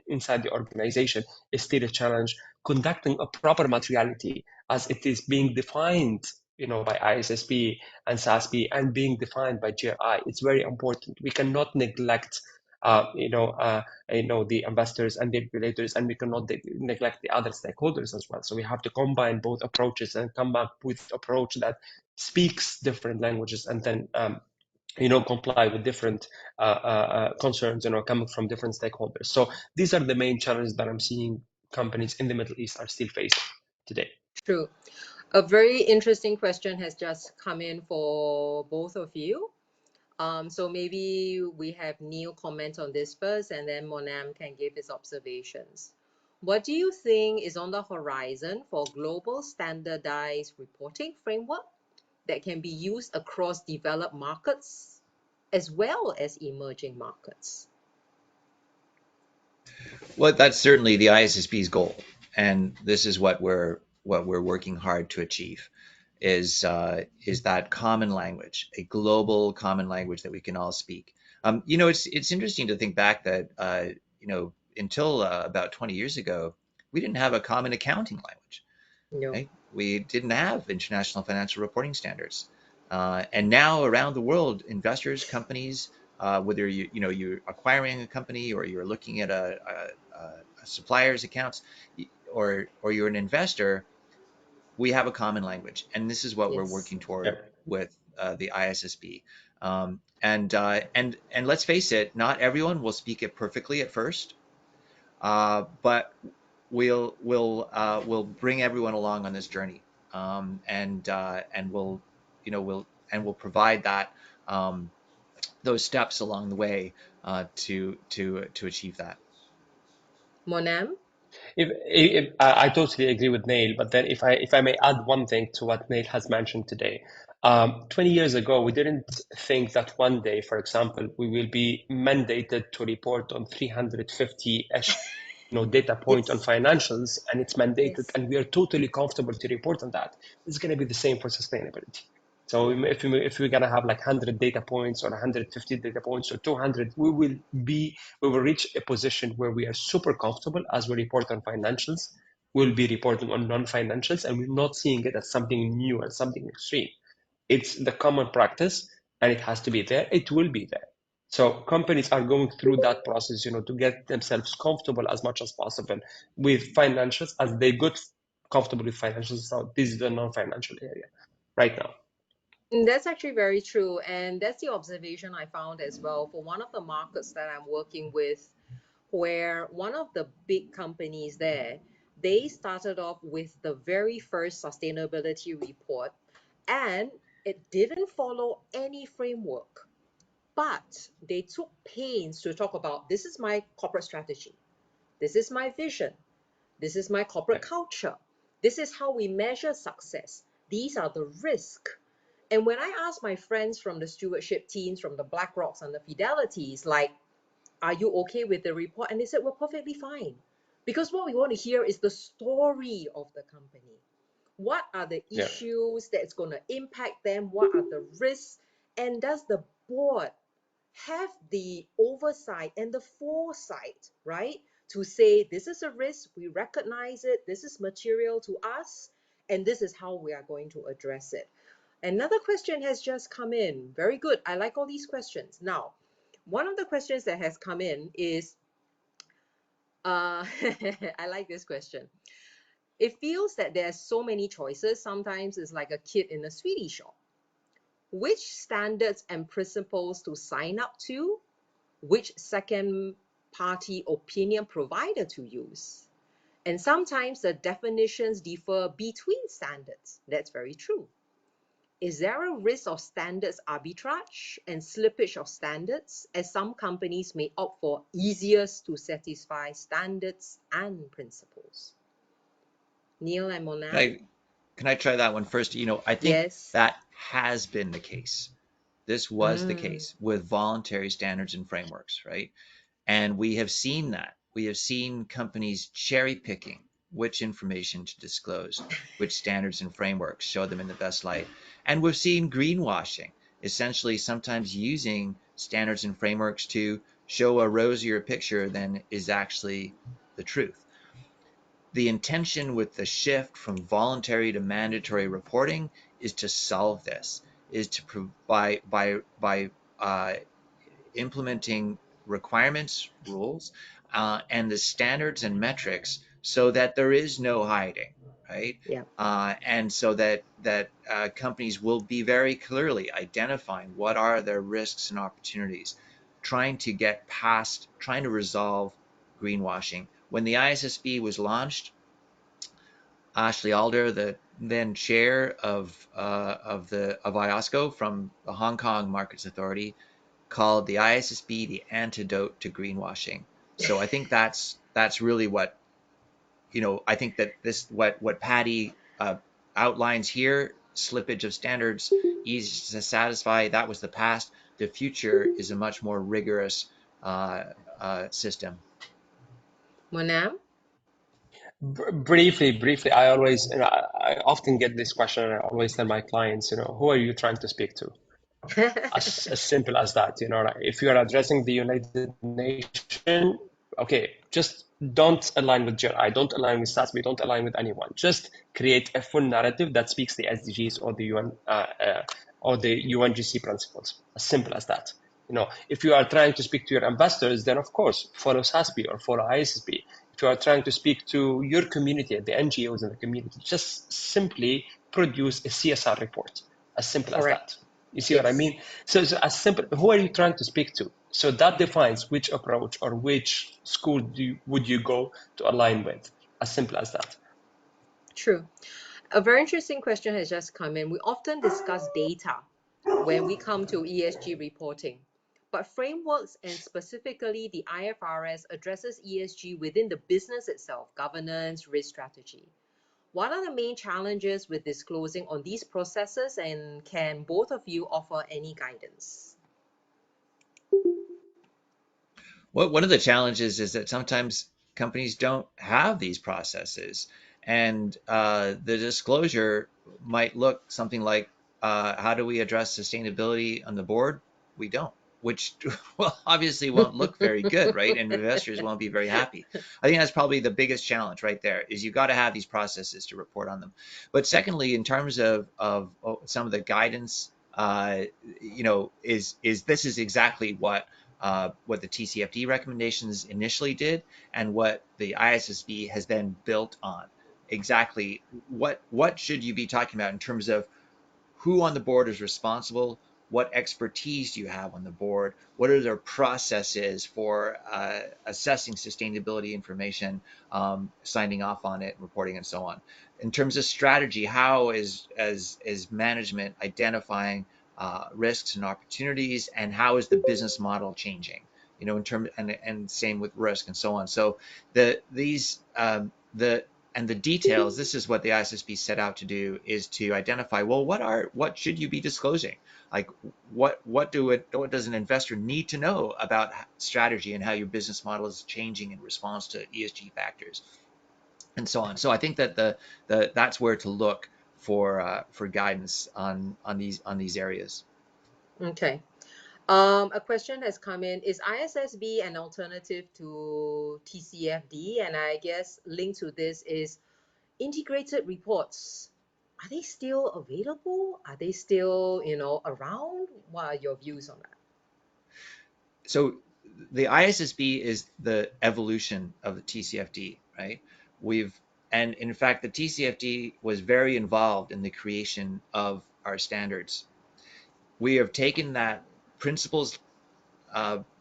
inside the organization is still a challenge. Conducting a proper materiality as it is being defined, by ISSP and SASB and being defined by GRI, it's very important. We cannot neglect, the investors and the regulators, and we cannot neglect the other stakeholders as well. So we have to combine both approaches and come up with approach that speaks different languages, and then comply with different concerns, coming from different stakeholders. So these are the main challenges that I'm seeing companies in the Middle East are still facing today. True. A very interesting question has just come in for both of you. So maybe we have Neil comment on this first, and then Monam can give his observations. What do you think is on the horizon for global standardized reporting framework that can be used across developed markets as well as emerging markets? Well, that's certainly the ISSB's goal, and this is what we're working hard to achieve. Is that common language, a global common language that we can all speak. It's interesting to think back that until about 20 years ago, we didn't have a common accounting language. No. Right? We didn't have international financial reporting standards, and now around the world, investors, companies, whether you're acquiring a company or you're looking at a supplier's accounts, or you're an investor, we have a common language, and this is what we're Yes. working toward Yep. with the ISSB. And let's face it, not everyone will speak it perfectly at first, but we'll bring everyone along on this journey, and we'll provide that those steps along the way to achieve that. Monam? If I totally agree with Neil, but then if I may add one thing to what Neil has mentioned today. 20 years ago, we didn't think that one day, for example, we will be mandated to report on 350-ish data point on Yes. financials, and it's mandated, Yes. and we are totally comfortable to report on that. It's going to be the same for sustainability. So if we're going to have like 100 data points or 150 data points or 200, we will reach a position where we are super comfortable as we report on financials. We'll be reporting on non-financials, and we're not seeing it as something new and something extreme. It's the common practice, and it has to be there. It will be there. So companies are going through that process, to get themselves comfortable as much as possible with financials, as they get comfortable with financials. So this is the non-financial area right now. That's actually very true. And that's the observation I found as well for one of the markets that I'm working with, where one of the big companies there, they started off with the very first sustainability report, and it didn't follow any framework, but they took pains to talk about, this is my corporate strategy, this is my vision, this is my corporate culture, this is how we measure success, these are the risks. And when I ask my friends from the stewardship teams, from the BlackRocks and the Fidelities, like, are you okay with the report? And they said, we're perfectly fine. Because what we want to hear is the story of the company. What are the Yeah. issues that's going to impact them? What are the risks? And does the board have the oversight and the foresight, right? To say, this is a risk, we recognize it, this is material to us, and this is how we are going to address it. Another question has just come in. Very good. I like all these questions. Now, one of the questions that has come in is, I like this question. It feels that there's so many choices. Sometimes it's like a kid in a sweetie shop. Which standards and principles to sign up to? Which second party opinion provider to use? And sometimes the definitions differ between standards. That's very true. Is there a risk of standards arbitrage and slippage of standards, as some companies may opt for easiest to satisfy standards and principles? Neil and Can Monam? I try that one first? I think Yes. that has been the case. This was the Mm, case with voluntary standards and frameworks, right? And we have seen that. We have seen companies cherry picking which information to disclose, which standards and frameworks show them in the best light. And we've seen greenwashing, essentially sometimes using standards and frameworks to show a rosier picture than is actually the truth. The intention with the shift from voluntary to mandatory reporting is to solve this, is to provide by implementing requirements, rules, and the standards and metrics so that there is no hiding, right? yeah. And so that companies will be very clearly identifying what are their risks and opportunities, trying to resolve greenwashing. When the ISSB was launched, Ashley Alder, the then chair of IOSCO from the Hong Kong Markets Authority, called the ISSB the antidote to greenwashing. So I think that's really what I think that this what Patty outlines here: slippage of standards, easy to satisfy. That was the past. The future is a much more rigorous system. Monam? Briefly, I always, I often get this question, and I always tell my clients, who are you trying to speak to? As simple as that, like if you are addressing the United Nations, okay, just don't align with GRI, don't align with SASB, don't align with anyone. Just create a full narrative that speaks the SDGs or the UN or the UNGC principles. As simple as that. If you are trying to speak to your investors, then of course follow SASB or follow ISSB. If you are trying to speak to your community, the NGOs in the community, just simply produce a CSR report. As simple as Correct. that. You see what I Yes. mean? So it's as simple. Who are you trying to speak to? So that defines which approach or which school would you go to align with. As simple as that. True. A very interesting question has just come in. We often discuss data when we come to ESG reporting, but frameworks and specifically the IFRS addresses ESG within the business itself, governance, risk strategy. What are the main challenges with disclosing on these processes, and can both of you offer any guidance? Well, one of the challenges is that sometimes companies don't have these processes, and the disclosure might look something like, "How do we address sustainability on the board?" We don't, which well obviously won't look very good, right? And investors won't be very happy. I think that's probably the biggest challenge right there. Is you got to have these processes to report on them. But secondly, in terms of some of the guidance, is this is exactly what the TCFD recommendations initially did and what the ISSB has then built on. Exactly what should you be talking about in terms of who on the board is responsible, what expertise do you have on the board, what are their processes for assessing sustainability information, signing off on it, reporting, and so on. In terms of strategy, how is management identifying risks and opportunities, and how is the business model changing? In terms and same with risk and so on. So the details, this is what the ISSB set out to do, is to identify, well, what should you be disclosing? Like what does an investor need to know about strategy and how your business model is changing in response to ESG factors and so on. So I think that that's where to look for guidance on these areas. Okay. A question has come in. Is ISSB an alternative to TCFD? And I guess linked to this is integrated reports. Are they still available? Are they still, around? What are your views on that? So the ISSB is the evolution of the TCFD, right? And in fact, the TCFD was very involved in the creation of our standards. We have taken that principles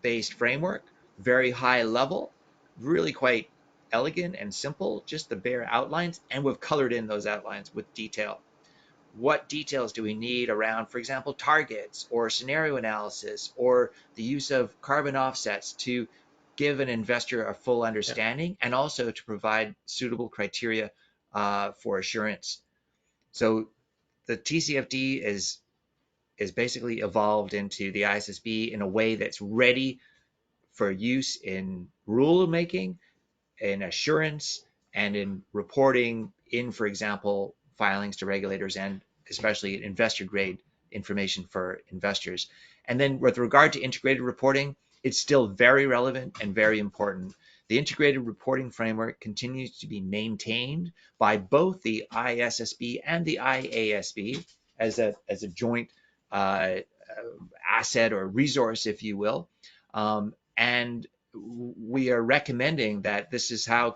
based framework, very high level, really quite elegant and simple, just the bare outlines, and we've colored in those outlines with detail. What details do we need around, for example, targets or scenario analysis or the use of carbon offsets to give an investor a full understanding, and also to provide suitable criteria for assurance. So the TCFD is basically evolved into the ISSB in a way that's ready for use in rulemaking, in assurance, and in reporting in, for example, filings to regulators, and especially investor grade information for investors. And then with regard to integrated reporting, it's still very relevant and very important. The integrated reporting framework continues to be maintained by both the ISSB and the IASB as a joint asset or resource, if you will. And we are recommending that this is how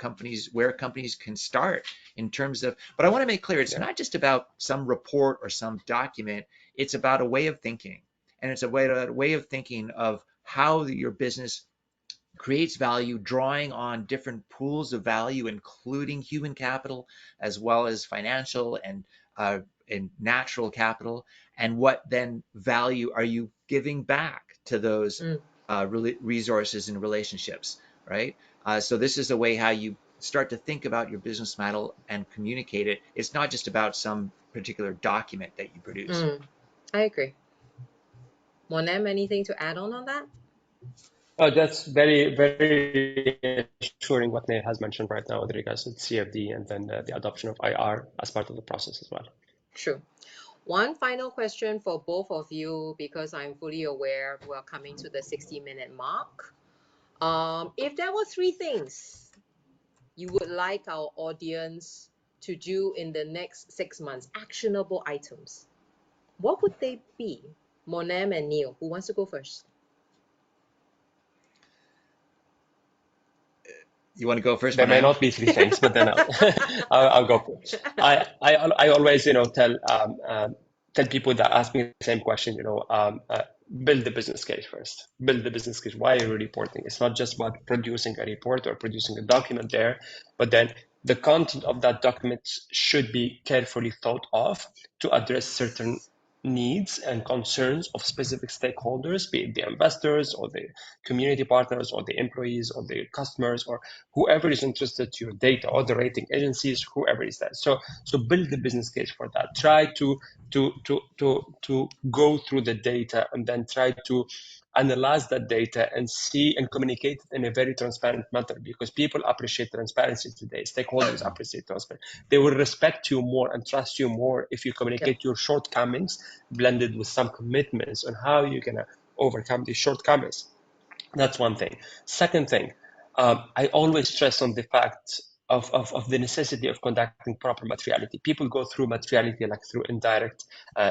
where companies can start in terms of, but I want to make clear, it's not just about some report or some document, it's about a way of thinking. And it's a way of thinking of how your business creates value, drawing on different pools of value, including human capital, as well as financial and natural capital. And what then value are you giving back to those resources and relationships, right? So this is a way how you start to think about your business model and communicate it. It's not just about some particular document that you produce. I agree. Monem, anything to add on that? Oh, that's very, very assuring what Neil has mentioned right now with regards to CFD and then the adoption of IR as part of the process as well. True. One final question for both of you, because I'm fully aware we're coming to the 60-minute mark. If there were 3 things you would like our audience to do in the next 6 months, actionable items, what would they be? Monem and Neil, who wants to go first? You want to go first, There may Manam? not be 3 things, but then I'll go first. I always tell people that ask me the same question, build the business case first. Build the business case. Why are you reporting? It's not just about producing a report or producing a document there, but then the content of that document should be carefully thought of to address certain needs and concerns of specific stakeholders, be it the investors or the community partners or the employees or the customers or whoever is interested to your data, or the rating agencies, whoever is that. So build the business case for that. Try to go through the data and then try to analyze that data and see and communicate it in a very transparent manner, because people appreciate transparency today. Stakeholders appreciate transparency. They will respect you more and trust you more if you communicate your shortcomings blended with some commitments on how you're going to overcome these shortcomings. That's one thing. Second thing, I always stress on the fact of the necessity of conducting proper materiality. People go through materiality like through indirect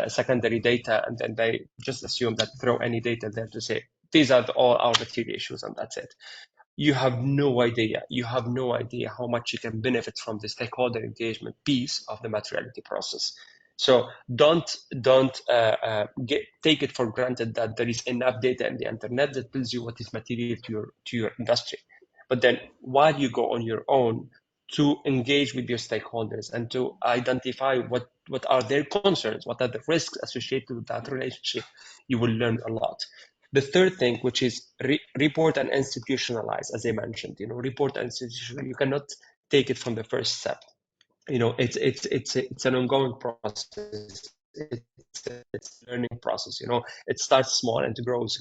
secondary data, and then they just assume that throw any data there to say, these are all our material issues, and that's it. You have no idea. You have no idea how much you can benefit from the stakeholder engagement piece of the materiality process. So don't take it for granted that there is enough data in the internet that tells you what is material to your industry. But then while you go on your own to engage with your stakeholders and to identify what are their concerns, what are the risks associated with that relationship, you will learn a lot. The third thing, which is report and institutionalize, as I mentioned, report and institutionalize. You cannot take it from the first step. It's an ongoing process. It's a learning process. It starts small and grows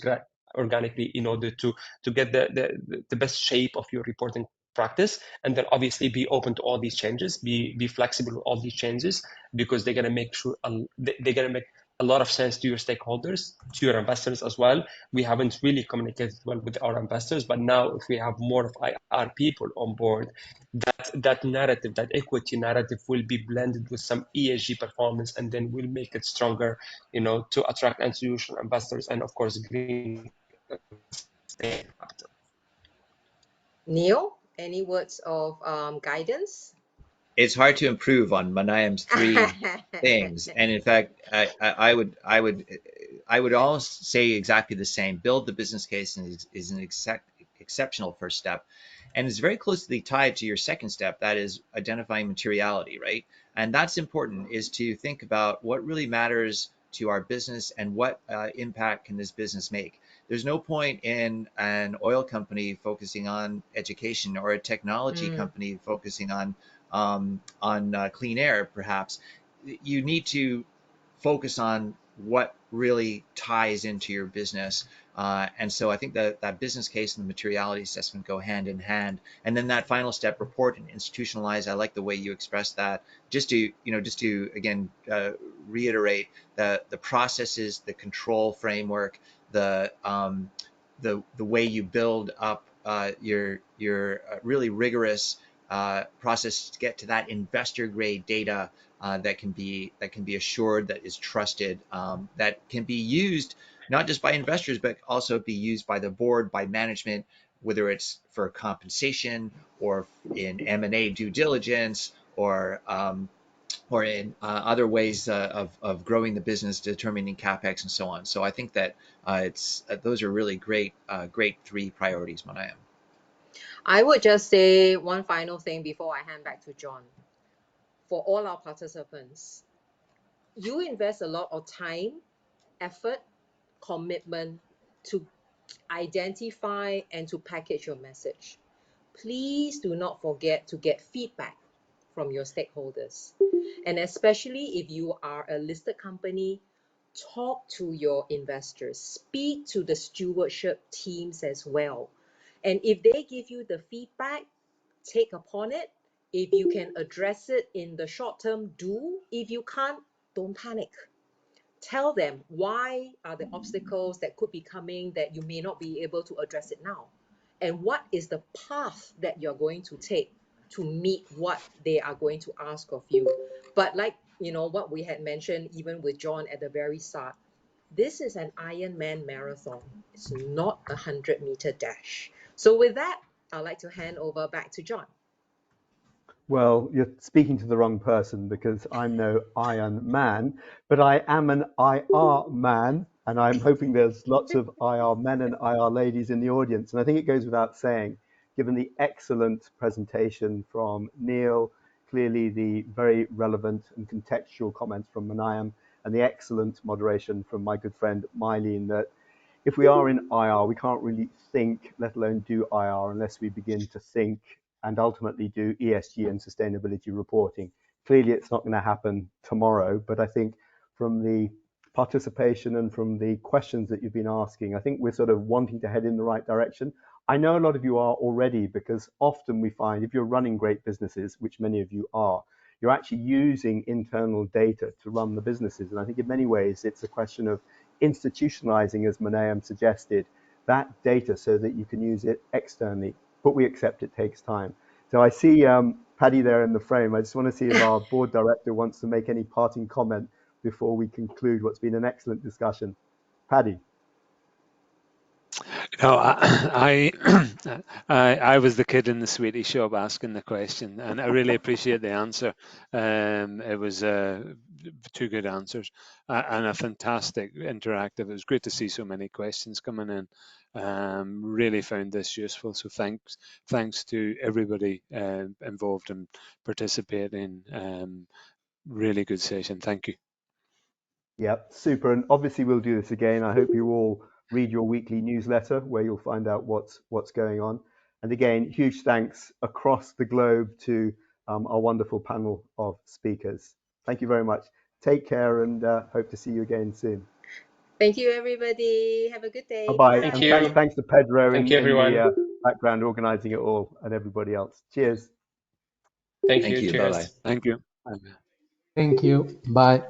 organically in order to get the best shape of your reporting practice, and then obviously be open to all these changes, be flexible with all these changes, because they're going to make sure they're going to make a lot of sense to your stakeholders, to your investors as well. We haven't really communicated well with our investors, but now if we have more of IR people on board, that narrative, that equity narrative, will be blended with some ESG performance, and then we'll make it stronger, to attract institutional investors and of course green capital. Neil, any words of guidance? it's hard to improve on Manayam's three things. And in fact, I would almost say exactly the same. Build the business case is an exceptional first step, and it's very closely tied to your second step, that is identifying materiality, right? And that's important, is to think about what really matters to our business and what impact can this business make. There's no point in an oil company focusing on education, or a technology company focusing on clean air, perhaps. You need to focus on what really ties into your business. And so I think that that business case and the materiality assessment go hand in hand. And then that final step, report and institutionalize. I like the way you expressed that. Just to again reiterate the processes, the control framework, the way you build up your really rigorous process to get to that investor grade data that can be assured, that is trusted, that can be used not just by investors, but also be used by the board, by management, whether it's for compensation or in M&A due diligence, or in other ways of growing the business, determining capex and so on. So I think that those are really great three priorities, Manayam. I would just say one final thing before I hand back to John. For all our participants, you invest a lot of time, effort, commitment to identify and to package your message. Please do not forget to get feedback from your stakeholders. And especially if you are a listed company, talk to your investors, speak to the stewardship teams as well. And if they give you the feedback, take upon it. If you can address it in the short term, do. If you can't, don't panic. Tell them why are the obstacles that could be coming that you may not be able to address it now, and what is the path that you're going to take to meet what they are going to ask of you. But like what we had mentioned even with John at the very start, this is an Ironman marathon. It's not a 100-meter dash. So with that, I'd like to hand over back to John. Well, you're speaking to the wrong person, because I'm no Iron Man, but I am an IR man, and I'm hoping there's lots of IR men and IR ladies in the audience. And I think it goes without saying, given the excellent presentation from Neil, clearly the very relevant and contextual comments from Manayam, and the excellent moderation from my good friend Mylene, that if we are in IR, we can't really think, let alone do IR, unless we begin to think and ultimately do ESG and sustainability reporting. Clearly, it's not going to happen tomorrow, but I think from the participation and from the questions that you've been asking, I think we're sort of wanting to head in the right direction. I know a lot of you are already, because often we find if you're running great businesses, which many of you are, you're actually using internal data to run the businesses. And I think in many ways, it's a question of institutionalizing, as Manayam suggested, that data so that you can use it externally. But we accept it takes time. So I see Paddy there in the frame. I just want to see if our board director wants to make any parting comment before we conclude what's been an excellent discussion. Paddy. No, I was the kid in the sweetie shop asking the question, and I really appreciate the answer. It was two good answers and a fantastic interactive. It was great to see so many questions coming in. Really found this useful. So thanks to everybody involved in participating. Really good session. Thank you. Yeah, super. And obviously we'll do this again. I hope you all read your weekly newsletter, where you'll find out what's going on. And again, huge thanks across the globe to our wonderful panel of speakers. Thank you very much. Take care, and hope to see you again soon. Thank you, everybody. Have a good day. Bye-bye. Thank And you. thanks to Pedro Thank in you, everyone. the background organizing it all, and everybody else. Cheers. Thank Thank you. you. Cheers. Bye-bye. Thank you. Thank you. Bye.